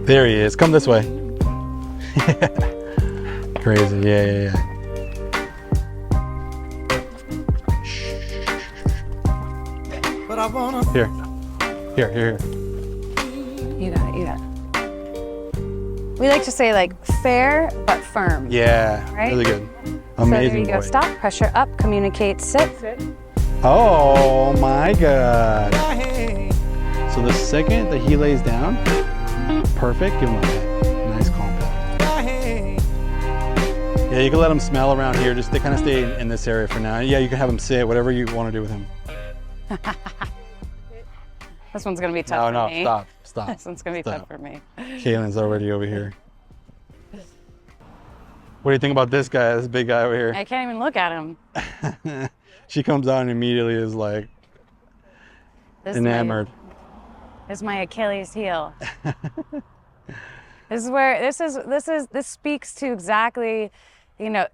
There he is. Come this way. Crazy. Yeah. But I wanna. Here. You got it. We like to say like fair but firm. Yeah. Right? Really good. So Amazing. there you go. boy. Stop. Pressure up. Communicate. Sit. Oh my God. So the second that he lays down, perfect. Give him a pet. Nice calm pet. Yeah, you can let him smell around here. Just to kind of stay in this area for now. Yeah, you can have him sit. Whatever you want to do with him. This one's gonna be tough for me. No, stop. This one's gonna be tough for me. Kaylin's already over here. What do you think about this guy, this big guy over here? I can't even look at him. She comes out and immediately is like enamored. This is my Achilles heel. This is where this speaks to exactly, you know,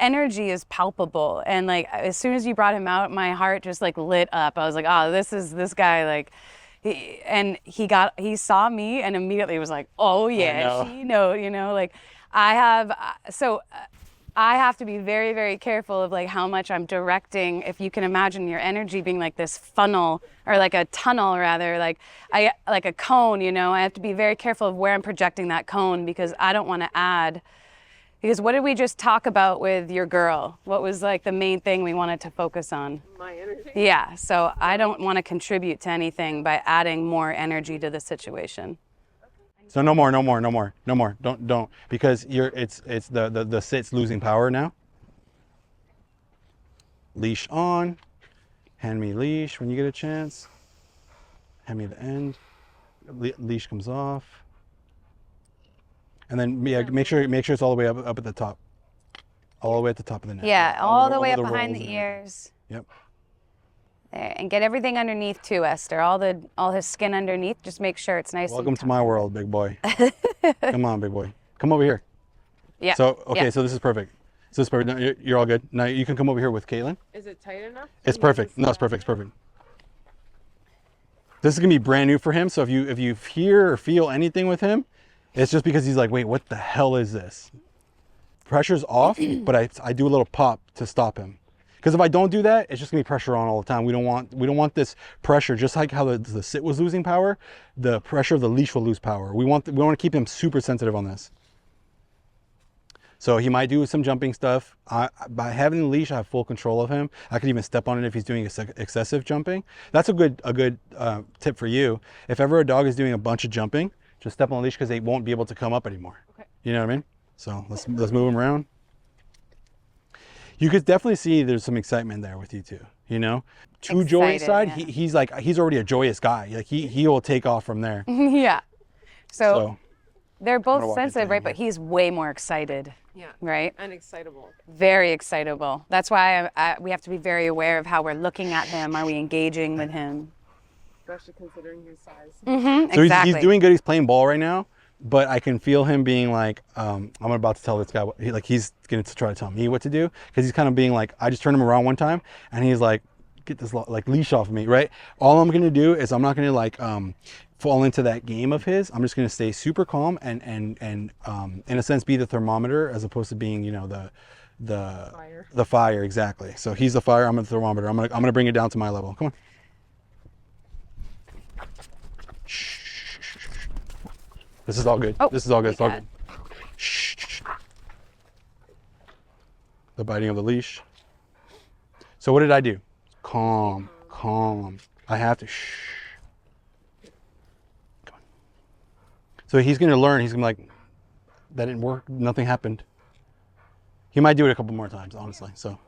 energy is palpable, and like as soon as you brought him out, my heart just like lit up. I was like, oh, this guy, like, he saw me and immediately was like, oh yeah, you know, like I have to be very, very careful of like how much I'm directing. If you can imagine your energy being like this funnel, or like a tunnel rather, like a cone, you know, I have to be very careful of where I'm projecting that cone, because I don't want to add. Because what did we just talk about with your girl? What was like the main thing we wanted to focus on? My energy. Yeah, so I don't want to contribute to anything by adding more energy to the situation. So no more. Don't, because it's the sit's losing power now. Leash on. Hand me leash when you get a chance. Hand me the end. Leash comes off. And then make sure it's all the way up at the top. All the way at the top of the neck. Yeah, all the way up rolls behind the and ears. Yep. There, and get everything underneath too, Esther. All his skin underneath. Just make sure it's nice. Welcome to my world, big boy. Come on, big boy. Come over here. Yeah. So okay, yeah. so this is perfect. So this is perfect. No, you're all good. Now you can come over here with Caitlin. Is it tight enough? It's perfect. No, it's perfect. It's perfect. This is gonna be brand new for him. So if you hear or feel anything with him, it's just because he's like, wait, what the hell is this? Pressure's off, but I do a little pop to stop him. Because if I don't do that, it's just gonna be pressure on all the time. We don't want this pressure. Just like how the sit was losing power, the pressure of the leash will lose power. We want to keep him super sensitive on this. So he might do some jumping stuff. By having the leash, I have full control of him. I could even step on it if he's doing excessive jumping. That's a good tip for you. If ever a dog is doing a bunch of jumping, just step on the leash, because they won't be able to come up anymore. Okay. You know what I mean? So let's move him around. You could definitely see there's some excitement there with you two. You know, to Joey's side, yeah. he's already a joyous guy. Like he will take off from there. Yeah. So they're I'm gonna both walk it sensitive, down right? But here. he's way more excited. Yeah. Right? And excitable. Very excitable. That's why we have to be very aware of how we're looking at him. Are we engaging with him? Especially considering his size. Mm-hmm, So exactly. he's doing good. He's playing ball right now, but I can feel him being like, I'm about to tell this guy he's going to try to tell me what to do, because he's kind of being like, I just turned him around one time and he's like, get this like leash off of me, right? All I'm going to do is I'm not going to like fall into that game of his. I'm just going to stay super calm and in a sense be the thermometer, as opposed to being, you know, the fire. Exactly. So he's the fire. I'm the thermometer. I'm gonna bring it down to my level. Come on. This is all good. Oh, this is all good. It's all bad. good. Shh. The biting of the leash. So what did I do? Calm. I have to shh. Come on. So he's gonna learn. He's gonna be like, that didn't work. Nothing happened. He might do it a couple more times, honestly. So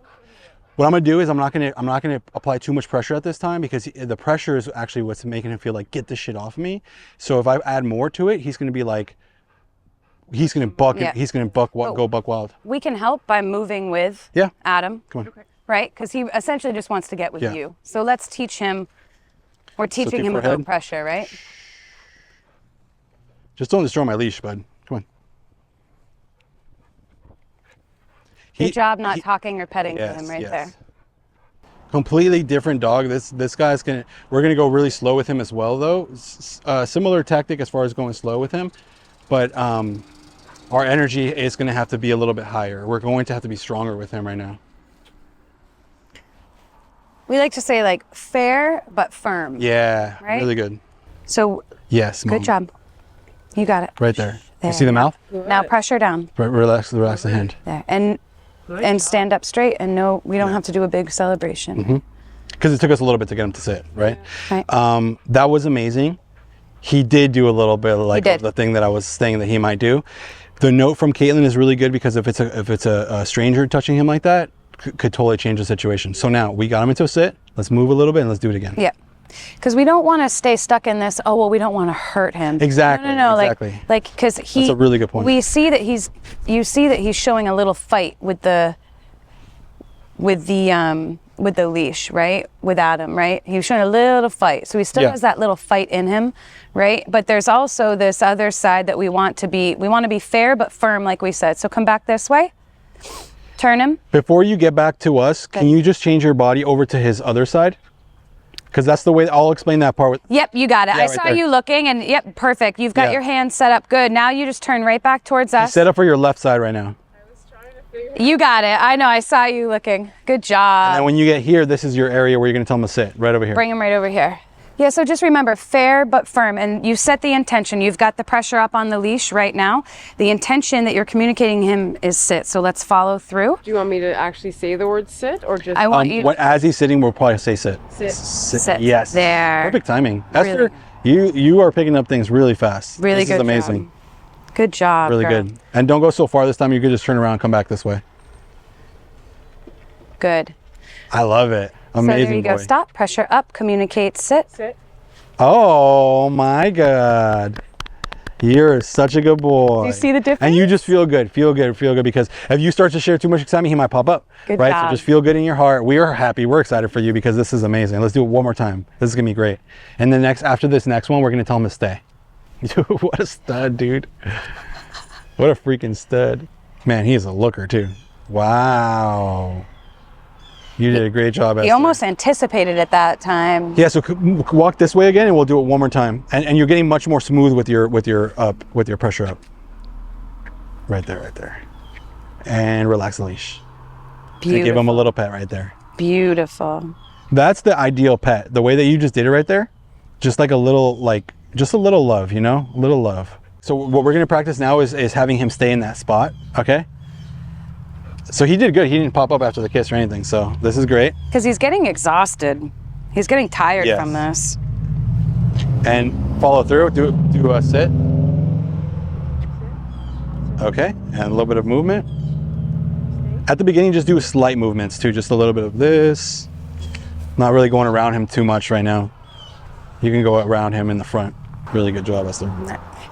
what I'm gonna do is I'm not gonna apply too much pressure at this time, because the pressure is actually what's making him feel like, get this shit off me. So if I add more to it, he's gonna be like, he's gonna buck. Yeah. He's gonna go buck wild. We can help by moving with Adam. Come on. Okay. Right? Because he essentially just wants to get with you. So let's teach him. We're teaching him about pressure, right? Just don't destroy my leash, bud. Come on. Good job not talking or petting to him right there. Completely different dog. This guy's we're gonna go really slow with him as well though. Similar tactic as far as going slow with him, but our energy is gonna have to be a little bit higher. We're going to have to be stronger with him right now. We like to say like fair but firm. Yeah, Right? really good. So Yes, good Mom. job. You got it. Right there. There. You see the mouth? Now pressure down Right, relax the hand. there, and stand up straight. And no, we don't have to do a big celebration. Because it took us a little bit to get him to sit, right? Right. That was amazing. He did do a little bit of like did. the thing that I was saying that he might do. The note from Caitlin is really good because if it's a stranger touching him like that, could totally change the situation. So now we got him into a sit. Let's move a little bit and let's do it again. Yeah. Because we don't want to stay stuck in this. Oh well, we don't want to hurt him. Exactly. No. Exactly. Like because he. That's a really good point. We see that you see that he's showing a little fight with the leash, right? With Adam, right? He was showing a little fight. So he still Yeah. has that little fight in him, right? But there's also this other side that we want to be fair but firm, like we said. So come back this way. Turn him. Before you get back to us, can you just change your body over to his other side? Because that's the way I'll explain that part. Yep, you got it. Yeah, I right saw there. you looking and yep, perfect. You've got Yeah. your hands set up. Good. Now you just turn right back towards us. Set up for your left side right now. I was trying to figure You got it. I know. I saw you looking. Good And job. when you get here, this is your area where you're going to tell him to sit, right over here. Bring him right over here. Yeah, so just remember, fair but firm. And you set the intention. You've got the pressure up on the leash right now. The intention that you're communicating him is sit. So let's follow through. Do you want me to actually say the word sit or just I want you As he's sitting, we'll probably say sit. sit? sit. Yes. There. Perfect timing. Really. Esther, you are picking up things really fast. Really this good is amazing. job. Good job. Really girl. good. And don't go so far this time. You could just turn around and come back this way. Good. I love it. Amazing. So there you go. boy. Stop. Pressure up. Communicate. Sit. Sit. Oh my God. You're such a good boy. You see the difference? And you just feel good, feel good, because if you start to share too much excitement, he might pop up. Good right? job. So just feel good in your heart. We are happy. We're excited for you because this is amazing. Let's do it one more time. This is gonna be great. And then after this next one, we're gonna tell him to stay. Dude, what a stud, dude. What a freaking stud. Man, he is a looker too. Wow. You did a great job, Esther. He almost anticipated at that time. Yeah, so walk this way again and we'll do it one more time. And you're getting much more smooth with your pressure up. Right there. And relax the leash. Beautiful. And give him a little pet right there. Beautiful. That's the ideal pet. The way that you just did it right there, just like a little love, you know? A little love. So what we're gonna practice now is having him stay in that spot, okay? So he did good. He didn't pop up after the kiss or anything, so this is great. Because he's getting exhausted. He's getting tired Yes. from this. And follow through, do a sit. Okay, and a little bit of movement. At the beginning, just do slight movements too, just a little bit of this. Not really going around him too much right now. You can go around him in the front. Really good job, Esther.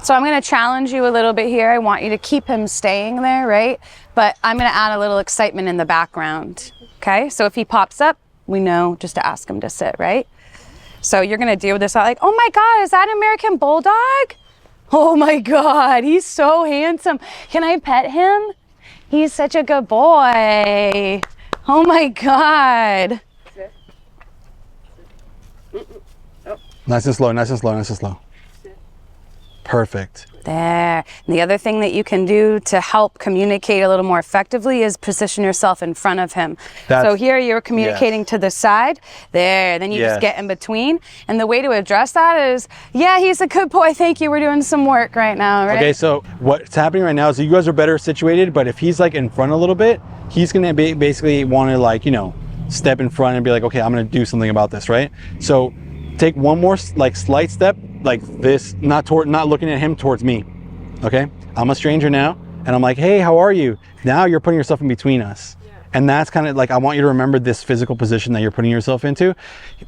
So I'm going to challenge you a little bit here. I want you to keep him staying there, right? But I'm going to add a little excitement in the background, okay? So if he pops up, we know just to ask him to sit, right? So you're going to deal with this like, oh my God, is that an American Bulldog? Oh my God, he's so handsome. Can I pet him? He's such a good boy. Oh my God. Nice and slow, nice and slow, nice and slow. Perfect. There. And the other thing that you can do to help communicate a little more effectively is position yourself in front of him. So here you're communicating to the side. There. Then you just get in between. And the way to address that is, yeah, he's a good boy. Thank you. We're doing some work right now, right? Okay, so what's happening right now is you guys are better situated, but if he's like in front a little bit, he's gonna basically want to like, you know, step in front and be like, okay, I'm gonna do something about this, right? So take one more like slight step like this, not looking at him, towards me. Okay, I'm a stranger now and I'm like, hey, how are you? Now you're putting yourself in between us. And that's kind of like, I want you to remember this physical position that you're putting yourself into.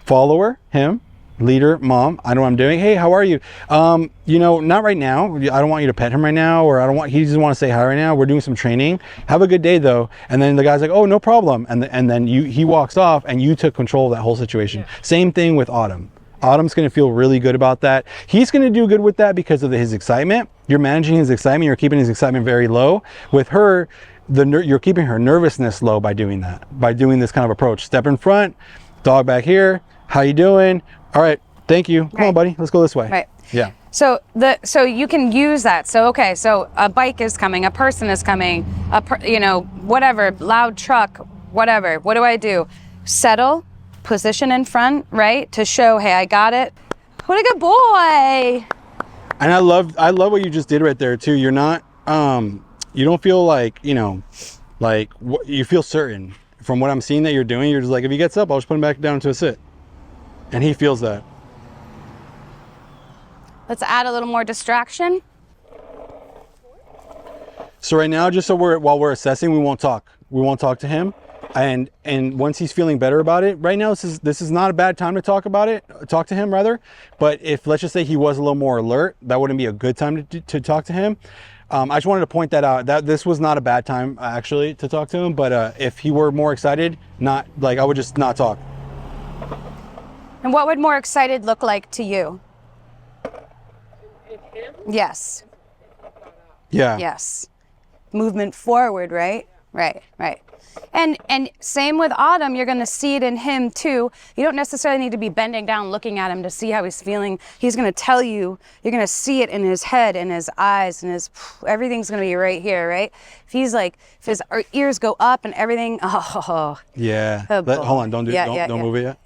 Follower, him, leader, mom, I know what I'm doing. Hey, how are you? You know, not right now. I don't want you to pet him right now, or he just want to say hi right now. We're doing some training. Have a good day though. And then the guy's like, oh, no problem. And then he walks off and you took control of that whole situation. Same thing with Autumn. Autumn's going to feel really good about that. He's going to do good with that because of his excitement. You're managing his excitement. You're keeping his excitement very low. With her, you're keeping her nervousness low by doing that, by doing this kind of approach. Step in front, Dog back here. How you doing? All right. Thank you. Come on, Right. buddy. Let's go this way. Right. Yeah. So you can use that. So okay, so a bike is coming, a person is coming, whatever, loud truck, whatever. What do? Settle, position in front, right? To show, hey, I got it. What a good boy. And I love what you just did right there too. You're not you don't feel like, you feel certain. From what I'm seeing that you're doing, you're just like, if he gets up, I'll just put him back down to a sit. And he feels that. Let's add a little more distraction. So right now, just so while we're assessing, we won't talk. We won't talk to him. And once he's feeling better about it, right now this is not a bad time to talk to him rather. But if, let's just say, he was a little more alert, that wouldn't be a good time to talk to him. I just wanted to point that out, that this was not a bad time actually to talk to him. But if he were more excited, I would just not talk. And what would more excited look like to you? Yes. Yeah. Yes. Movement forward, right? Right. And same with Autumn, you're going to see it in him too. You don't necessarily need to be bending down looking at him to see how he's feeling. He's going to tell you, you're going to see it in his head, in his eyes, and everything's going to be right here, right? If his ears go up and everything, Yeah. Oh, boy. Hold on, don't move it yet.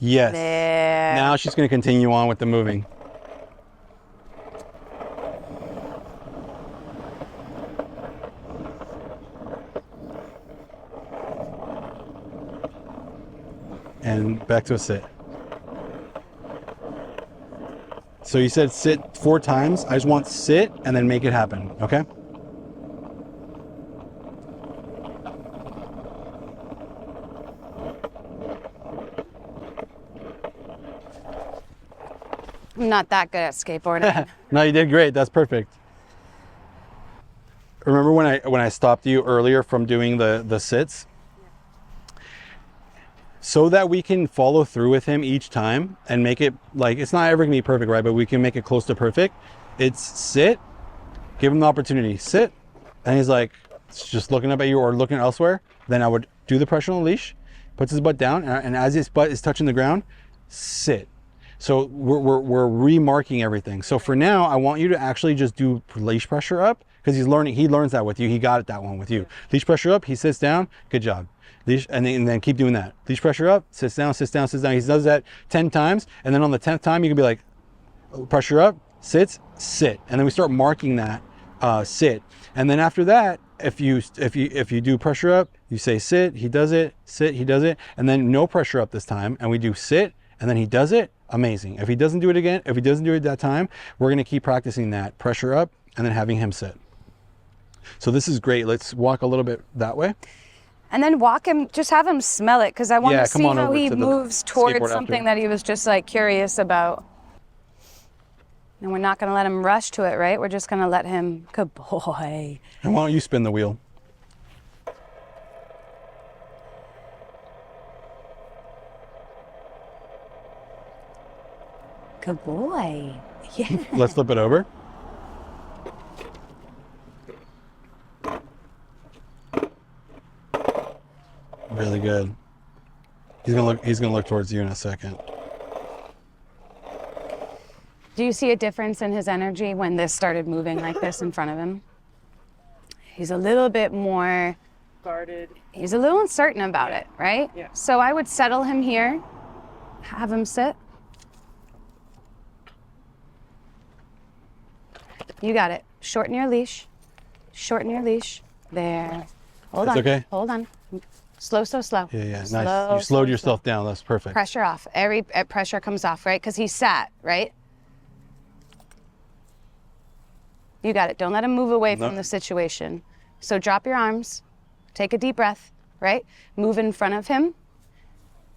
Yes. There. Now she's going to continue on with the moving. And back to a sit. So you said sit 4 times. I just want sit and then make it happen, okay? I'm not that good at skateboarding. No, you did great. That's perfect. Remember when I stopped you earlier from doing the sits? So that we can follow through with him each time and make it, like, it's not ever gonna be perfect, right? But we can make it close to perfect. It's sit, give him the opportunity, sit, and he's like, just looking up at you or looking elsewhere. Then I would do the pressure on the leash, puts his butt down, and as his butt is touching the ground, sit. So we're remarking everything. So for now, I want you to actually just do leash pressure up, because he learns that with you. He got that one with you. Leash pressure up, he sits down, good job. Leash, and then keep doing that. Leash pressure up, sits down, sits down, sits down. He does that 10 times, and then on the 10th time, you can be like, pressure up, sits, sit. And then we start marking that sit. And then after that, if you do pressure up, you say sit, he does it, sit, he does it, and then no pressure up this time, and we do sit, and then he does it, amazing. If he doesn't do it again, if he doesn't do it that time, we're gonna keep practicing that pressure up and then having him sit. So this is great. Let's walk a little bit that way. And then walk him, just have him smell it, because I want to see how he moves towards skateboard something after. that he was just like curious about. And we're not going to let him rush to it, right? We're just going to let him, good boy. And why don't you spin the wheel? Good boy. Yeah. Let's flip it over. Really good. He's gonna look towards you in a second. Do you see a difference in his energy when this started moving like this in front of him? He's a little bit more Guarded. He's a little uncertain about it, right? Yeah. So I would settle him here, have him sit. You got it. Shorten your leash. Shorten your leash. There. Hold That's on. okay? Hold on. Slow, slow. Yeah, nice. Slow, You slowed slow, yourself down. That's perfect. Pressure off. Every pressure comes off, right? Because he sat, right? You got it. Don't let him move away from the situation. So drop your arms. Take a deep breath, right? Move in front of him,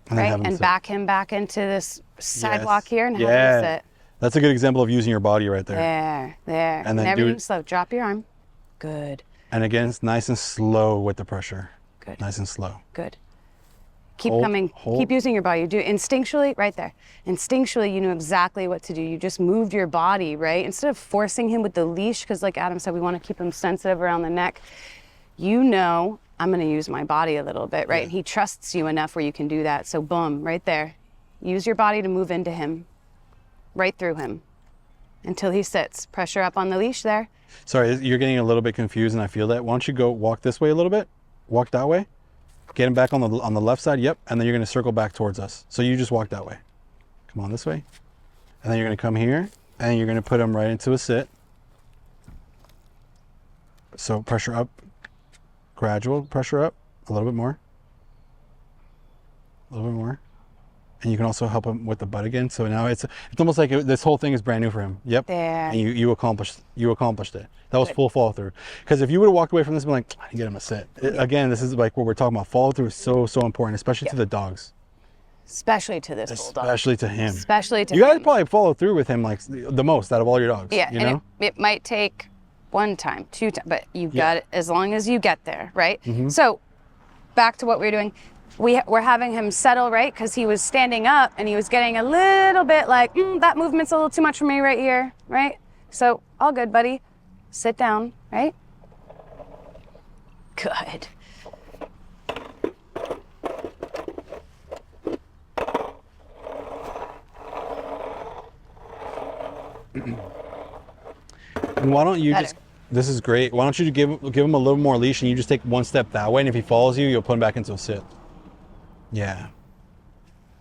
And then right? have him And sit. back him back into this sidewalk Yes. here and have Yeah. him sit. That's a good example of using your body right there. There. And then do everything it- slow. Drop your arm. Good. And again, it's nice and slow with the pressure. Good. Nice and slow. Good. Keep Hold, coming. hold. Keep using your body. You do instinctually, right there. Instinctually, you knew exactly what to do. You just moved your body, right? Instead of forcing him with the leash, because like Adam said, we want to keep him sensitive around the neck. You know I'm going to use my body a little bit, right? Yeah. And he trusts you enough where you can do that. So boom, right there. Use your body to move into him, right through him, until he sits. Pressure up on the leash there. Sorry, you're getting a little bit confused, and I feel that. Why don't you go walk this way a little bit? Walk that way. Get him back on the left side. Yep. And then you're going to circle back towards us. So you just walk that way. Come on this way. And then you're going to come here, and you're going to put him right into a sit. So pressure up, gradual pressure up, a little bit more. A little bit more. And you can also help him with the butt again. So now it's almost like this whole thing is brand new for him. Yep. There. And you accomplished it. That was full follow through. Because if you would have walked away from this and been like, I didn't get him a sit. Again, this is like what we're talking about. Follow through is so important, especially to the dogs. Especially to this bulldog. Especially to him. Especially to You guys him. probably follow through with him like the most out of all your dogs. Yeah, You and know? it might take 1 time, 2 times, but you Yeah. got it as long as you get there, right? So back to what we were doing. We're having him settle, right? Because he was standing up and he was getting a little bit like, that movement's a little too much for me right here, right? So all good, buddy. Sit down, right? Good. And why don't you Better. just, this is great. Why don't you give him a little more leash and you just take 1 step that way, and if he follows you, you'll put him back into a sit. Yeah.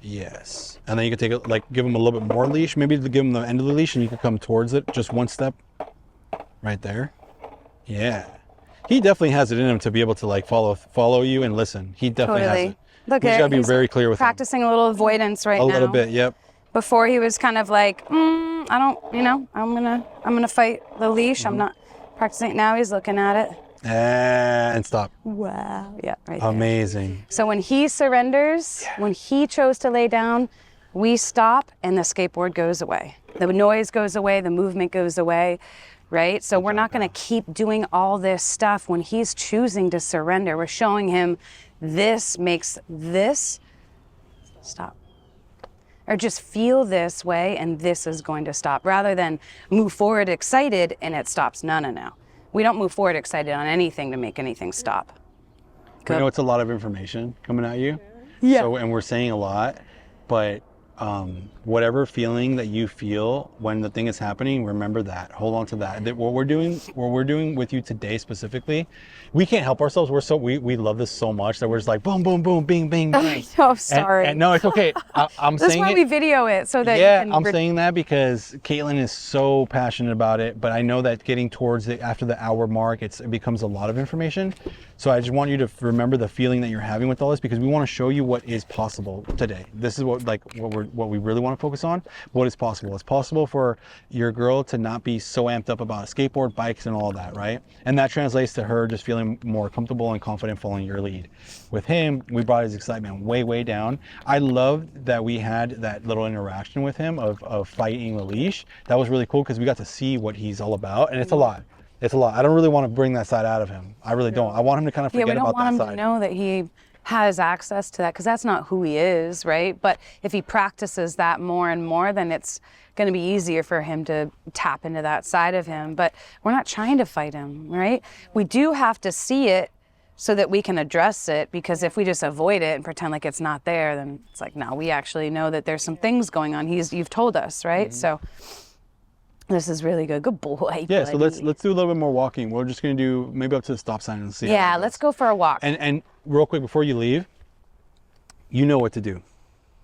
Yes. And then you can take it, like, give him a little bit more leash, maybe to give him the end of the leash, and you can come towards it just 1 step right there. Yeah. He definitely has it in him to be able to like follow you and listen. He definitely has Totally. it. Look You just at gotta be he's very clear with him. practicing a little avoidance right A now. little bit, yep. Before he was kind of like, I don't, I'm gonna fight the leash. I'm not practicing it. Now he's looking at it. And stop. Wow. Yeah, right there. Amazing. So when he surrenders, when he chose to lay down, we stop and the skateboard goes away. The noise goes away, the movement goes away, right? So we're not going to keep doing all this stuff when he's choosing to surrender. We're showing him this makes this stop. Or just feel this way and this is going to stop, rather than move forward excited and it stops. No. We don't move forward excited on anything to make anything stop. I know it's a lot of information coming at you. Yeah. So, and we're saying a lot, but whatever feeling that you feel when the thing is happening, remember that. Hold on to that. That what we're doing with you today specifically, we can't help ourselves. We love this so much that we're just like boom, boom, boom, bing, bing, bing. Oh, sorry. And no, it's okay. I'm That's saying why it. we video it so that Yeah, you can I'm saying that because Caitlin is so passionate about it, but I know that getting towards it after the hour mark, it becomes a lot of information. So I just want you to remember the feeling that you're having with all this, because we want to show you what is possible today. This is what we really want to focus on. What is possible? It's possible for your girl to not be so amped up about skateboard, bikes, and all of that, right? And that translates to her just feeling more comfortable and confident following your lead. With him, we brought his excitement way down. I loved that we had that little interaction with him of fighting the leash. That was really cool because we got to see what he's all about, and it's a lot. It's a lot. I don't really want to bring that side out of him. I really don't. I want him to kind of forget we don't about want that him side. to know that he has access to that, because that's not who he is, right? But if he practices that more and more, then it's going to be easier for him to tap into that side of him. But we're not trying to fight him, right? We do have to see it so that we can address it, because if we just avoid it and pretend like it's not there, then it's like, no, we actually know that there's some things going on. You've told us, right? So this is really good. Good boy. Yeah, so buddy. let's do a little bit more walking. We're just gonna do maybe up to the stop sign and see. how Yeah, it let's goes. go for a walk. And real quick before you leave, you know what to do.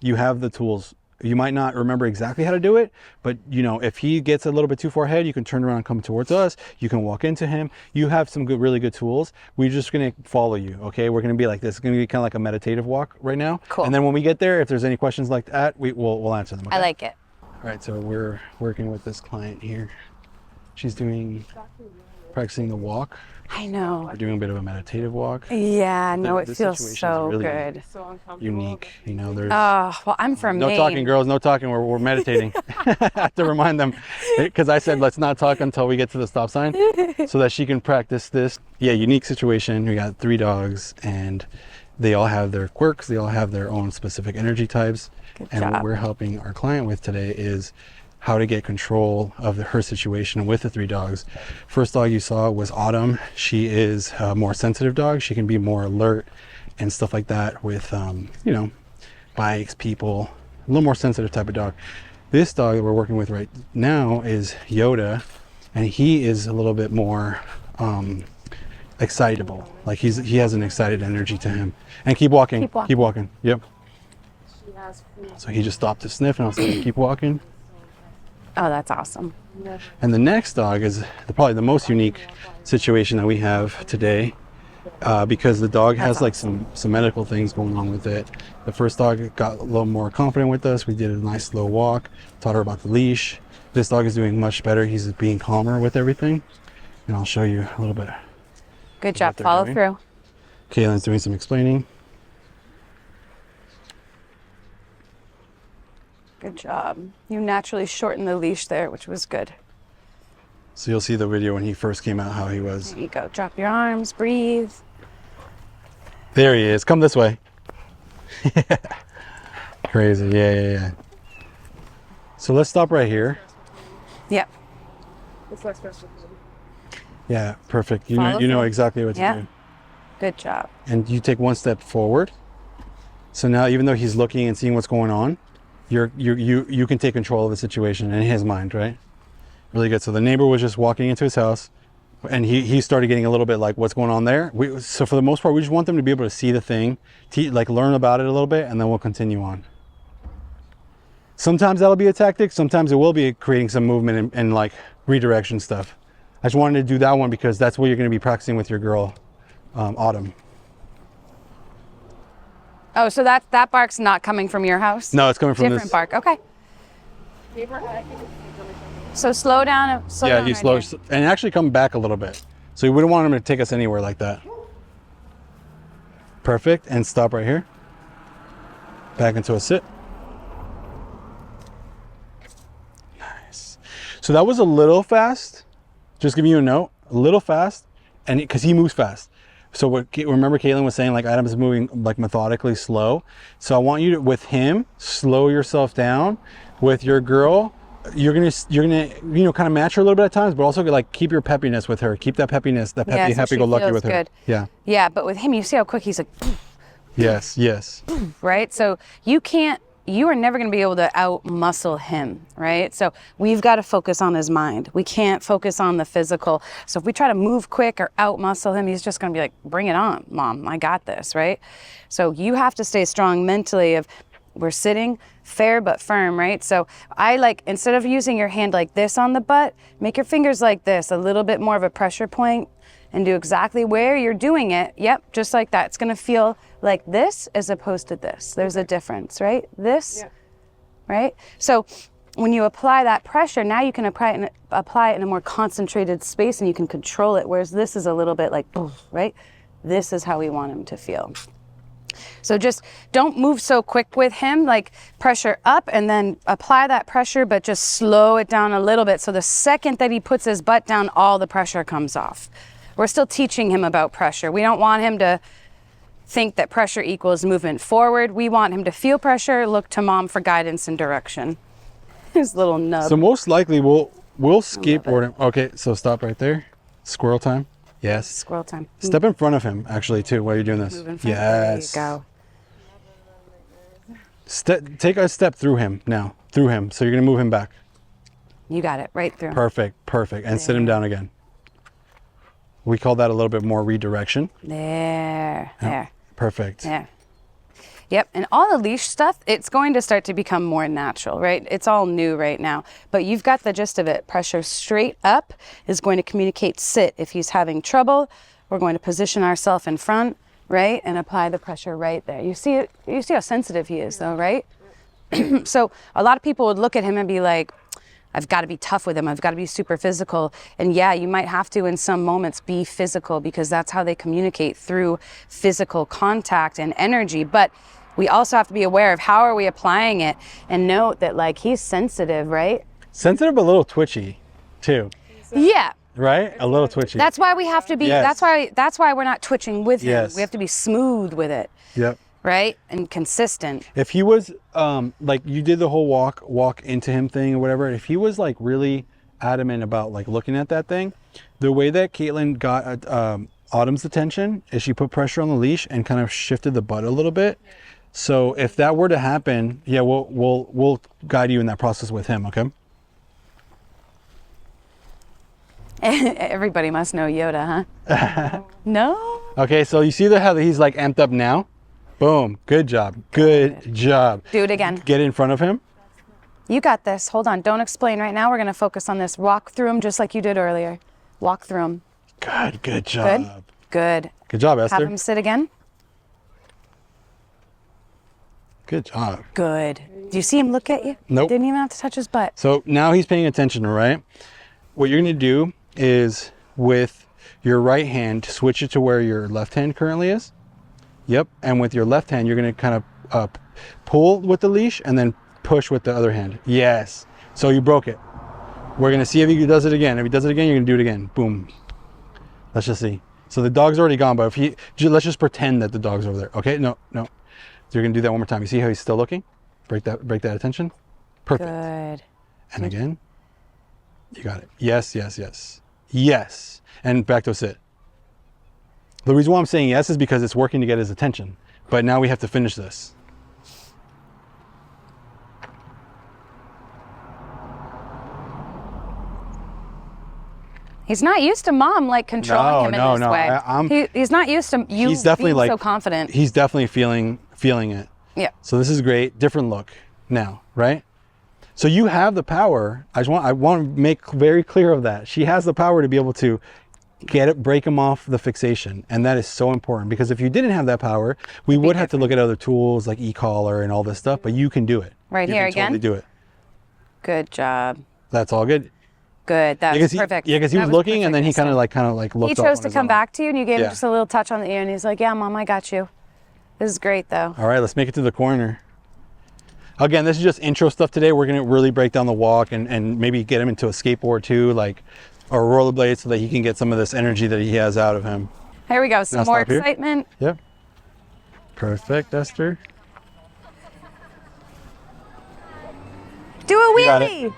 You have the tools. You might not remember exactly how to do it, but you know, if he gets a little bit too far ahead, you can turn around and come towards us. You can walk into him. You have some really good tools. We're just gonna follow you, okay? We're gonna be like this. It's gonna be kind of like a meditative walk right now. Cool. And then when we get there, if there's any questions like that, we'll answer them. Okay? I like it. All right, so we're working with this client here. She's practicing the walk. I know. We're doing a bit of a meditative walk. Yeah, no, it This feels situation is so really good. So uncomfortable. Unique, you know. There's Well, I'm from no Maine. talking, girls. No talking. We're meditating. I have to remind them, because I said let's not talk until we get to the stop sign, so that she can practice this. Yeah, unique situation. We got 3 dogs, and they all have their quirks. They all have their own specific energy types. Good And what job. we're helping our client with today is how to get control of her situation with the 3 dogs. First dog you saw was Autumn. She is a more sensitive dog. She can be more alert and stuff like that with, you know, bikes, people, a little more sensitive type of dog. This dog that we're working with right now is Yoda, and he is a little bit more excitable. Like he has an excited energy to him. And keep walking. Keep walking. Yep. So he just stopped to sniff, and I was like, keep walking. Oh, that's awesome. And the next dog is probably the most unique situation that we have today, because the dog has like some medical things going on with it. The first dog got a little more confident with us. We did a nice slow walk, taught her about the leash. This dog is doing much better. He's being calmer with everything. And I'll show you a little bit. Good job. Follow through. Kaylin's doing some explaining. Good job. You naturally shortened the leash there, which was good. So you'll see the video when he first came out, how he was. There you go. Drop your arms, breathe. There he is. Come this way. Crazy. Yeah. So let's stop right here. Yep. Yeah, perfect. You Follow know through. exactly what to Yeah. do. Good job. And you take one step forward. So now, even though he's looking and seeing what's going on, you can take control of the situation in his mind, right? Really good. So the neighbor was just walking into his house, and he started getting a little bit like, what's going on there? So for the most part, we just want them to be able to see the thing, like learn about it a little bit, and then we'll continue on. Sometimes that'll be a tactic. Sometimes it will be creating some movement and like redirection stuff. I just wanted to do that one because that's what you're going to be practicing with your girl, Autumn. Oh, so that bark's not coming from your house? No, it's coming from Different this. bark. Okay. So slow down. Yeah, he right slows here. and actually come back a little bit. So you wouldn't want him to take us anywhere like that. Perfect. And stop right here. Back into a sit. Nice. So that was a little fast. Just giving you a note. A little fast, and because he moves fast. So remember Kaylin was saying, like, Adam's moving like methodically slow. So I want you to, with him, slow yourself down. With your girl, you're gonna kind of match her a little bit at times, but also like keep your peppiness with her. Keep that peppiness, that Yeah, so she happy-go-lucky feels with her. good. Yeah. Yeah, but with him, you see how quick he's like, Yes. right? So you are never going to be able to out muscle him, right? So we've got to focus on his mind. We can't focus on the physical. So if we try to move quick or out muscle him, he's just going to be like, bring it on, mom, I got this, right? So you have to stay strong mentally of, we're sitting fair but firm, right? So I like, instead of using your hand like this on the butt, make your fingers like this, a little bit more of a pressure point, and do exactly where you're doing it. Yep, just like that. It's gonna feel like this as opposed to this. There's a difference, right? This, right? So when you apply that pressure, now you can apply it in a more concentrated space and you can control it, whereas this is a little bit like, right? This is how we want him to feel. So just don't move so quick with him, like pressure up and then apply that pressure, but just slow it down a little bit. So the second that he puts his butt down, all the pressure comes off. We're still teaching him about pressure. We don't want him to think that pressure equals movement forward. We want him to feel pressure, look to mom for guidance and direction. His little nub. So most likely we'll skateboard him. Okay, so stop right there. Squirrel time. Yes. Squirrel time. Step in front of him, actually, too, while you're doing this. Move in front. Yes. There you go. Take a step through him now. Through him. So you're going to move him back. You got it. Right through. Perfect. And sit him down again. We call that a little bit more redirection. There. Perfect. There. Yep, and all the leash stuff, it's going to start to become more natural, right? It's all new right now, but you've got the gist of it. Pressure straight up is going to communicate sit. If he's having trouble, we're going to position ourselves in front, right? And apply the pressure right there. You see it, you see how sensitive he is though, right? So a lot of people would look at him and be like, I've got to be tough with him. I've got to be super physical. And yeah, you might have to in some moments be physical because that's how they communicate, through physical contact and energy. But we also have to be aware of how are we applying it, and note that like he's sensitive, right? Sensitive but a little twitchy too. Yeah. Right? A little twitchy. That's why we have to be, Yes. that's why we're not twitching with him. Yes. We have to be smooth with it. Yep. right? And consistent. If he was like you did the whole walk into him thing or whatever, if he was like really adamant about like looking at that thing, the way that Caitlin got Autumn's attention is she put pressure on the leash and kind of shifted the butt a little bit. So if that were to happen, yeah, we'll guide you in that process with him, okay? Everybody must know Yoda, huh? No? Okay, so you see how he's like amped up now? Boom, good job, good job. Do it again. Get in front of him. You got this. Hold on. Don't explain right now. We're going to focus on this. Walk through them just like you did earlier. Walk through them. Good job. Good. Good job, Esther. Have him sit again. Good job. Good. Do you see him look at you? Nope. Didn't even have to touch his butt. So now he's paying attention, right? What you're gonna do is with your right hand, switch it to where your left hand currently is. Yep, and with your left hand, you're gonna kind of pull with the leash and then push with the other hand. Yes, so you broke it. We're gonna see if he does it again. If he does it again, you're gonna do it again. Boom. Let's just see. So the dog's already gone, but if let's just pretend that the dog's over there. Okay, no. So you're gonna do that one more time. You see how he's still looking? Break that attention. Perfect. Good. And again. You got it. Yes. Yes. And back to a sit. The reason why I'm saying yes is because it's working to get his attention. But now we have to finish this. He's not used to mom like controlling him in this way. He's not used to you He's definitely being like so confident. He's definitely feeling it. Yeah. So this is great. Different look now, right? So you have the power. I want to make very clear of that. She has the power to be able to break him off the fixation. And that is so important because if you didn't have that power, we would have to look at other tools like e-collar and all this stuff, but you can do it. Right you here can again? totally do it. Good job. That's all good. Good. That was perfect. Because he was looking and then he kind of like looked He up chose on to his come own. back to you and you gave him Yeah. just a little touch on the ear and he's like, yeah, mom, I got you. This is great though. All right, let's make it to the corner. Again, this is just intro stuff today. We're gonna really break down the walk and maybe get him into a skateboard too, like or rollerblade, so that he can get some of this energy that he has out of him. Here we go. Some Now more stop here. excitement. Yep. Perfect, Esther. Do a got wheelie.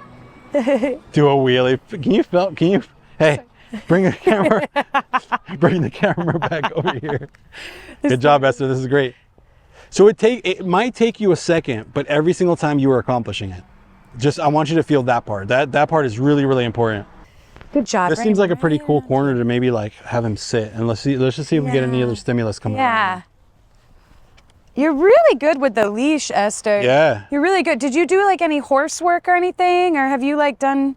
Do a wheelie. Can you? Hey, bring the camera. Bring the camera back over here. Good job, Esther. This is great. So it might take you a second, but every single time you are accomplishing it. I want you to feel that part. That part is really, really important. Good job. This seems like a pretty cool corner to maybe like have him sit, and let's just see if we get any other stimulus coming. Yeah. You're really good with the leash, Esther. Yeah. You're really good. Did you do like any horse work or anything? Or have you like done,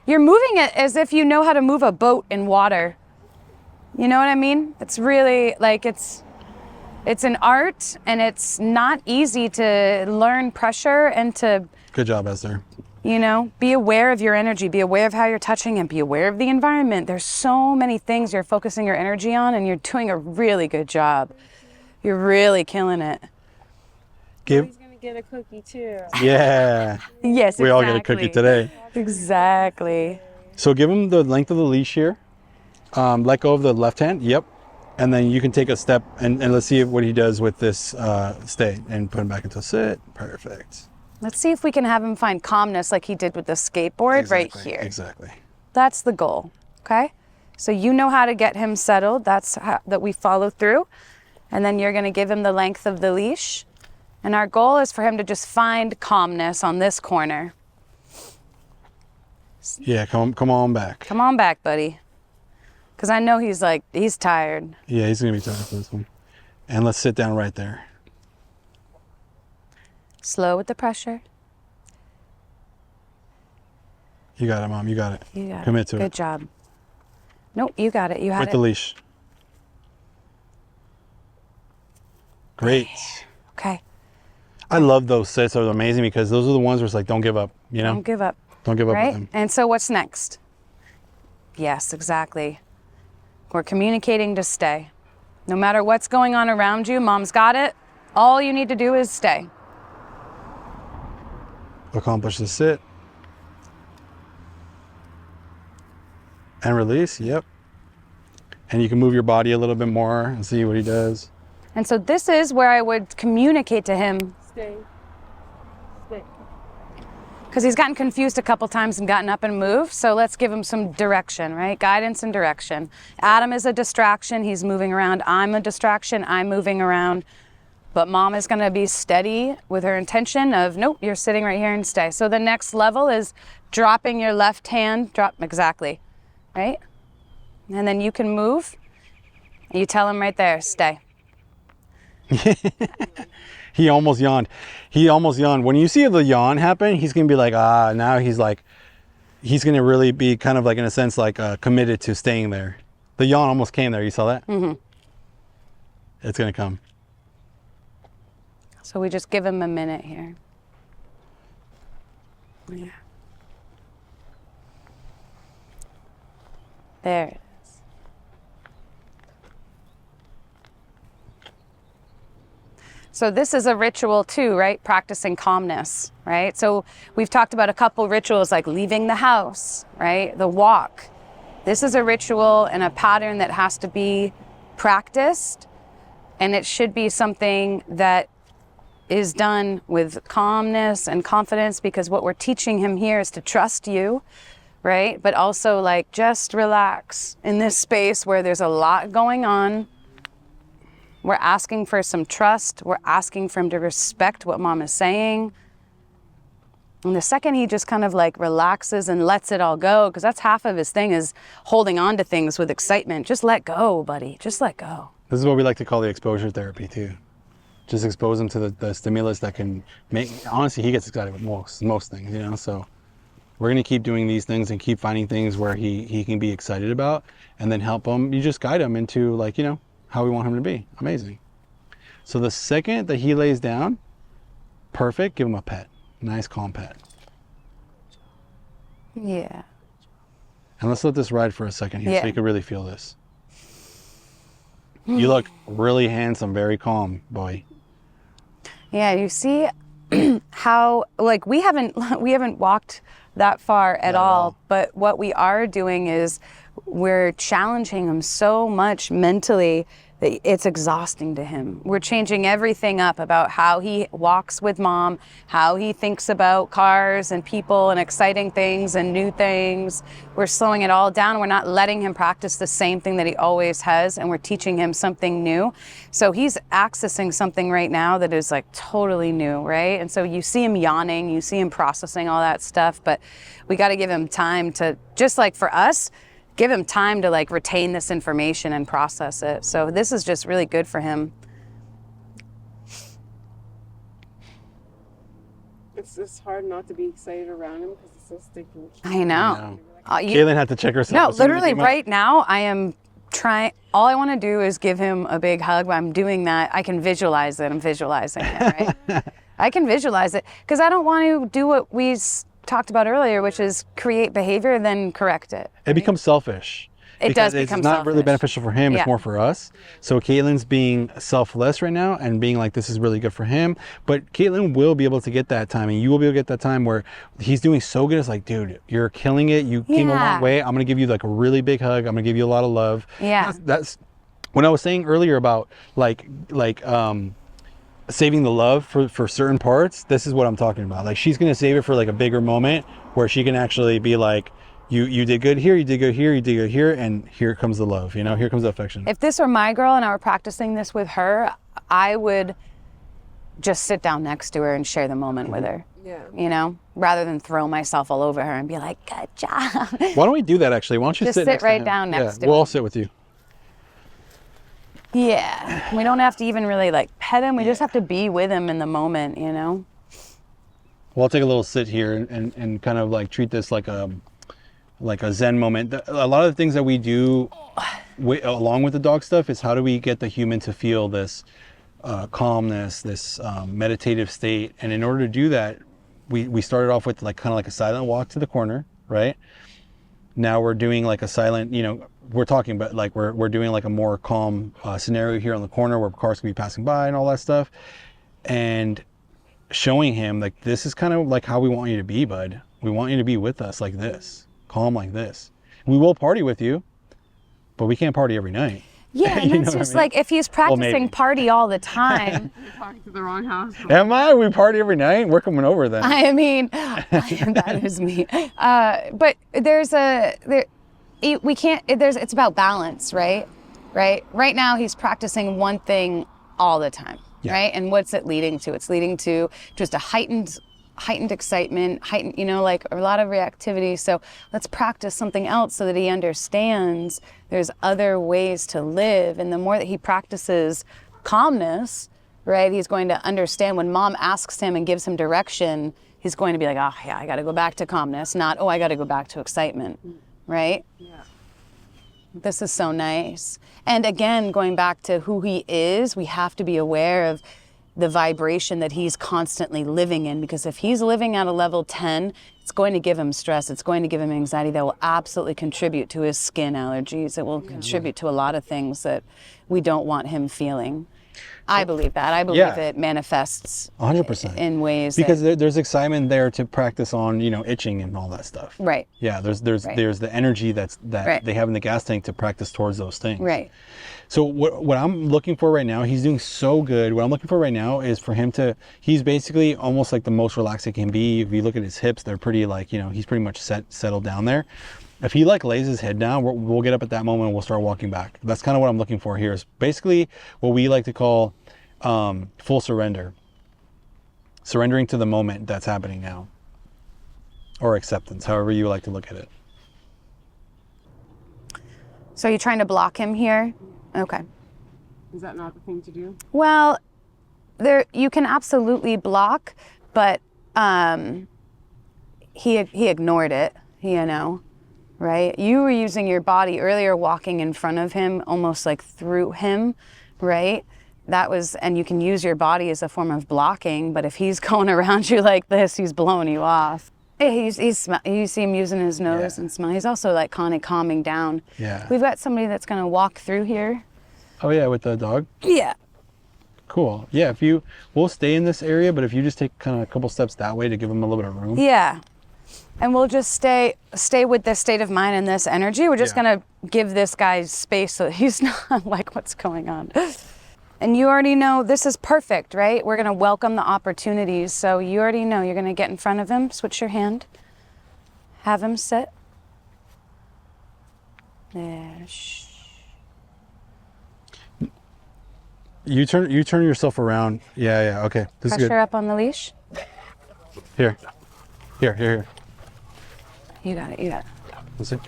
you're moving it as if you know how to move a boat in water. You know what I mean? It's really like, it's an art and it's not easy to learn pressure and to, Good job, Esther. you know, be aware of your energy, be aware of how you're touching it, be aware of the environment. There's so many things you're focusing your energy on and you're doing a really good job. You're really killing it. He's gonna get a cookie too. Yeah. Yes, We all get a cookie today. Exactly. So give him the length of the leash here. Let go of the left hand. Yep. And then you can take a step and let's see what he does with this stay and put him back into a sit. Perfect. Let's see if we can have him find calmness like he did with the skateboard right here. Exactly. That's the goal, okay? So you know how to get him settled. That's how, that we follow through. And then you're gonna give him the length of the leash. And our goal is for him to just find calmness on this corner. Yeah, come on back. Come on back, buddy. Because I know he's tired. Yeah, he's gonna be tired for this one. And let's sit down right there. Slow with the pressure. You got it, Mom. You got it. You got Commit it. to Good it. job. Nope, you got it. You had With it. the leash. Great. Okay. I love those sits. They're amazing because those are the ones where it's like, don't give up. You know, Don't give up. don't give up with Right? them. And so what's next? Yes, exactly. We're communicating to stay. No matter what's going on around you, mom's got it. All you need to do is stay. Accomplish the sit. And release. Yep. And you can move your body a little bit more and see what he does. And so this is where I would communicate to him, Stay. Stay. because he's gotten confused a couple times and gotten up and moved. So let's give him some direction, right? Guidance and direction. Adam is a distraction. He's moving around. I'm a distraction. I'm moving around. But mom is going to be steady with her intention of, nope, you're sitting right here and stay. So the next level is dropping your left hand. Drop, exactly, right? And then you can move. And you tell him right there, stay. He almost yawned. He almost yawned. When you see the yawn happen, he's going to be like, now he's like, he's going to really be kind of like, in a sense, like committed to staying there. The yawn almost came there. You saw that? Mm-hmm. It's going to come. So we just give him a minute here. Yeah. There it is. So this is a ritual too, right? Practicing calmness, right? So we've talked about a couple rituals like leaving the house, right? The walk. This is a ritual and a pattern that has to be practiced, and it should be something that is done with calmness and confidence, because what we're teaching him here is to trust you, right? But also like just relax in this space where there's a lot going on. We're asking for some trust. We're asking for him to respect what mom is saying. And the second he just kind of like relaxes and lets it all go, because that's half of his thing, is holding on to things with excitement. Just let go, buddy. Just let go. This is what we like to call the exposure therapy too. Just expose him to the stimulus that can make, honestly, he gets excited with most things, you know? So we're going to keep doing these things and keep finding things where he can be excited about, and then help him. You just guide him into, like, you know, how we want him to be. Amazing. So the second that he lays down, perfect, give him a pet. Nice, calm pet. Yeah. And let's let this ride for a second here, Yeah. so you can really feel this. You look really handsome, very calm, boy. Yeah, you see how, like, we haven't walked that far at all, but what we are doing is we're challenging him so much mentally that it's exhausting to him. We're changing everything up about how he walks with mom, how he thinks about cars and people and exciting things and new things. We're slowing it all down. We're not letting him practice the same thing that he always has, and we're teaching him something new. So he's accessing something right now that is like totally new, right? And so you see him yawning, you see him processing all that stuff, but we got to give him time to, just like for us, give him time to like retain this information and process it. So this is just really good for him. It's just hard not to be excited around him because it's so stinking cute. I know. Caitlin had to check herself. No, as soon as literally he came out. right now I am trying, all I want to do is give him a big hug. I'm doing that. I can visualize it. I'm visualizing it, right? I can visualize it because I don't want to do what we talked about earlier, which is create behavior, then correct it. It becomes selfish. It because does become it's not really selfish. beneficial for him. Yeah. It's more for us. So Caitlin's being selfless right now and being like, this is really good for him. But Caitlin will be able to get that time, and you will be able to get that time where he's doing so good. It's like, dude, you're killing it. You came a Yeah. long way. I'm going to give you like a really big hug. I'm going to give you a lot of love. Yeah. That's when I was saying earlier about saving the love for certain parts. This is what I'm talking about. Like, she's going to save it for like a bigger moment where she can actually be like, you did good here, you did good here, you did good here, and here comes the love, you know, here comes the affection. If this were my girl and I were practicing this with her, I would just sit down next to her and share the moment with her. Yeah. You know, rather than throw myself all over her and be like, good job. Why don't we do that actually? Why don't you Just sit sit next to right him? down next to We'll him. all sit with you. Yeah. We don't have to even really like pet him. We just have to be with him in the moment, you know? Well, I'll take a little sit here and kind of like treat this like a Zen moment. A lot of the things that we do along with the dog stuff is how do we get the human to feel this calmness, this meditative state. And in order to do that, we started off with like kind of like a silent walk to the corner, right? Now we're doing like a silent, you know, we're talking about like we're doing like a more calm scenario here on the corner where cars can be passing by and all that stuff. And showing him like, this is kind of like how we want you to be, bud. We want you to be with us like this, calm like this. We will party with you, but we can't party every night. Yeah, and You it's know what I just mean? like if he's practicing maybe. party all the time. You're talking to the wrong house. Am I? We party every night. We're coming over then. I mean, that is me. But we can't. It's about balance, right? Right now, he's practicing one thing all the time, Yeah. right? And what's it leading to? It's leading to just a heightened excitement, like a lot of reactivity. So let's practice something else so that he understands there's other ways to live. And the more that he practices calmness, right, he's going to understand when mom asks him and gives him direction, he's going to be like, oh yeah, I got to go back to calmness, not, oh, I got to go back to excitement, right? Yeah. This is so nice. And again, going back to who he is, we have to be aware of the vibration that he's constantly living in, because if he's living at a level 10, it's going to give him stress. It's going to give him anxiety that will absolutely contribute to his skin allergies. It will contribute to a lot of things that we don't want him feeling. I believe that. I believe Yeah. it manifests 100%. in ways Because that, there's excitement there to practice on, itching and all that stuff. right, Yeah, there's Right. there's the energy that Right. they have in the gas tank to practice towards those things. right. So what I'm looking for right now, he's doing so good. What I'm looking for right now is for him to, he's basically almost like the most relaxed he can be. If you look at his hips, they're pretty like, he's pretty much settled down there. If he like lays his head down, we'll get up at that moment and we'll start walking back. That's kind of what I'm looking for here, is basically what we like to call full surrender. Surrendering to the moment that's happening now. Or acceptance, however you like to look at it. So you're trying to block him here? Okay. Is that not the thing to do? Well, you can absolutely block, but he ignored it, right? You were using your body earlier, walking in front of him, almost like through him, right? And you can use your body as a form of blocking, but if he's going around you like this, he's blowing you off. You see him using his nose and smell. He's also like kind of calming down. Yeah. We've got somebody that's gonna walk through here. Oh yeah, with the dog? Yeah. Cool. Yeah, we'll stay in this area, but if you just take kind of a couple steps that way to give him a little bit of room. Yeah. And we'll just stay with this state of mind and this energy. We're just gonna give this guy space so that he's not like, what's going on? And you already know this is perfect, right? We're gonna welcome the opportunities. So you already know you're gonna get in front of him, switch your hand, have him sit. There. Shh. You turn yourself around. Yeah, okay. This is Pressure good. up on the leash. Here. You got it. Let's see.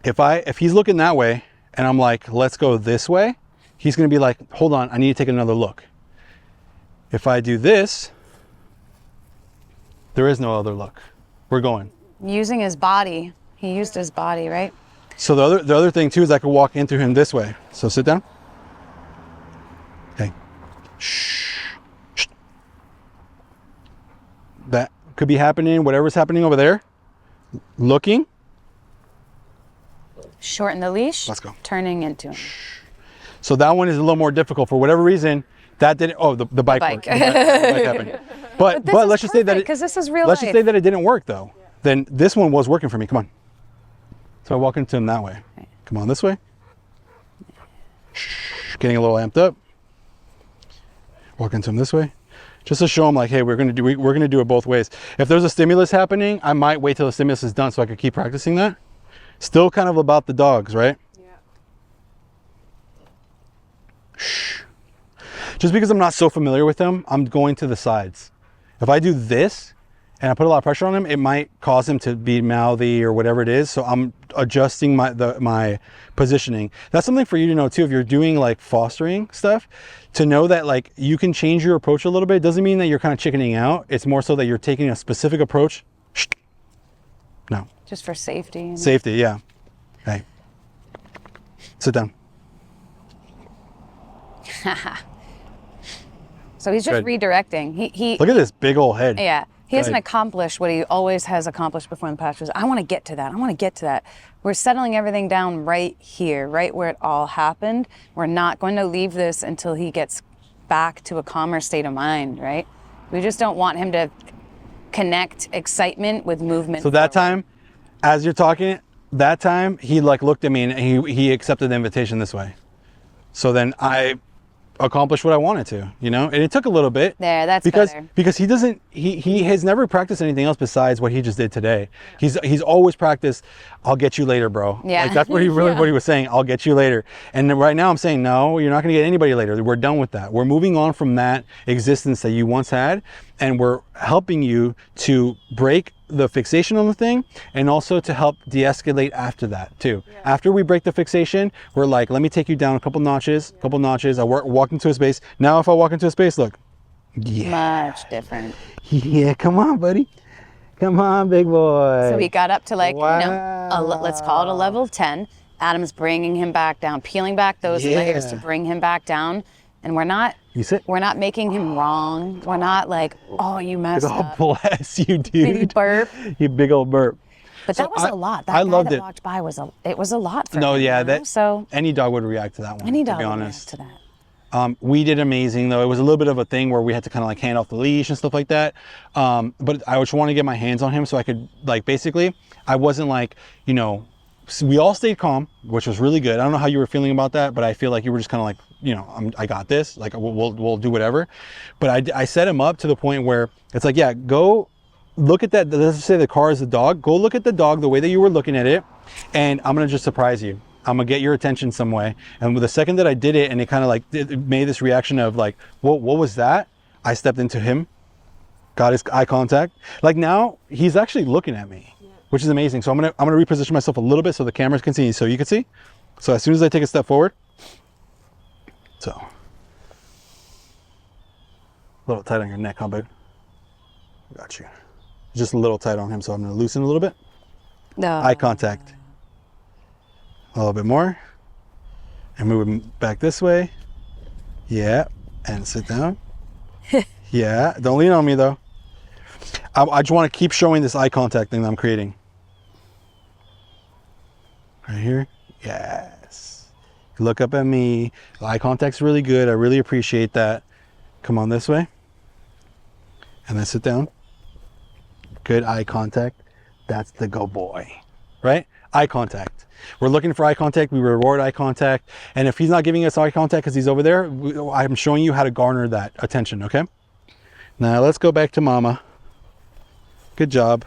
If he's looking that way and I'm like, let's go this way, he's gonna be like, hold on, I need to take another look. If I do this, there is no other look. We're going. Using his body. He used his body, right? So the other thing too is I could walk in through him this way. So sit down. Okay. Shh. Shh. That could be happening, whatever's happening over there. Looking. Shorten the leash. Let's go. Turning into him. So that one is a little more difficult for whatever reason. That didn't. Oh, the bike. bike. Worked. The bike happened. But this is let's just say that because this is real let's life. just say that it didn't work though. Then this one was working for me. Come on. So I walk into him that way. Come on, this way. Shh, getting a little amped up. Walk into him this way, just to show him like, hey, we're gonna do it both ways. If there's a stimulus happening, I might wait till the stimulus is done so I could keep practicing that. Still kind of about the dogs, right? Yeah. Shh. Just because I'm not so familiar with them, I'm going to the sides. If I do this and I put a lot of pressure on him, it might cause him to be mouthy or whatever it is. So I'm adjusting my positioning. That's something for you to know too. If you're doing like fostering stuff, to know that like you can change your approach a little bit. It doesn't mean that you're kind of chickening out. It's more so that you're taking a specific approach. Shh. No. Just for safety. Safety, yeah. Hey. Sit down. So he's just Good. redirecting. He Look at this big old head. yeah. He hasn't Good. accomplished what he always has accomplished before in the past. I want to get to that. I want to get to that. We're settling everything down right here, right where it all happened. We're not going to leave this until he gets back to a calmer state of mind, right? We just don't want him to connect excitement with movement. So that forward. time, as you're talking, that time he like looked at me and he accepted the invitation this way. So then I accomplished what I wanted to, you know, and it took a little bit. There, that's because better. because he has never practiced anything else besides what he just did today. He's always practiced, I'll get you later, bro. Yeah. Like that's what he really what he was saying, I'll get you later. And then right now I'm saying, no, you're not going to get anybody later. We're done with that. We're moving on from that existence that you once had, and we're helping you to break the fixation on the thing, and also to help de-escalate after that too. After we break the fixation, we're like, let me take you down a couple notches. I walk into a space. Now if I walk into a space, look, Much different. yeah, come on, buddy, come on, big boy. So we got up to like, Wow. let's call it a level 10. Adam's bringing him back down, peeling back those layers to Yeah. bring him back down. And we're not making him wrong. We're not like, oh, you messed God up. bless you, Maybe dude. burp. You big old burp. But that was a lot. That I guy loved that it. walked by was a lot for No, him. yeah, you know? that So any dog would react to that one. any to dog be would honest. react to that. We did amazing though. It was a little bit of a thing where we had to kind of like hand off the leash and stuff like that. But I just want to get my hands on him so I could like, basically, I wasn't like, you know, we all stayed calm, which was really good. I don't know how you were feeling about that, but I feel like you were just kind of like, you know, I got this, like we'll do whatever. But I set him up to the point where it's like, yeah, go look at that. Let's just say the car is the dog. Go look at the dog the way that you were looking at it, and I'm gonna just surprise you. I'm gonna get your attention some way. And with the second that I did it, and it kind of like it made this reaction of like, what was that? I stepped into him, got his eye contact. Like now he's actually looking at me, which is amazing. So I'm gonna reposition myself a little bit so the cameras can see, so you can see. So as soon as I take a step forward, so a little tight on your neck, huh, babe? Got you. Just a little tight on him, so I'm gonna loosen a little bit. No. Eye contact. A little bit more. And move him back this way. Yeah. And sit down. Yeah. Don't lean on me though. I just want to keep showing this eye contact thing that I'm creating. Right here. Yes. Look up at me. The eye contact's really good. I really appreciate that. Come on this way. And then sit down. Good eye contact. That's the go boy. Right? Eye contact. We're looking for eye contact. We reward eye contact. And if he's not giving us eye contact because he's over there, I'm showing you how to garner that attention, okay? Now let's go back to mama. Good job.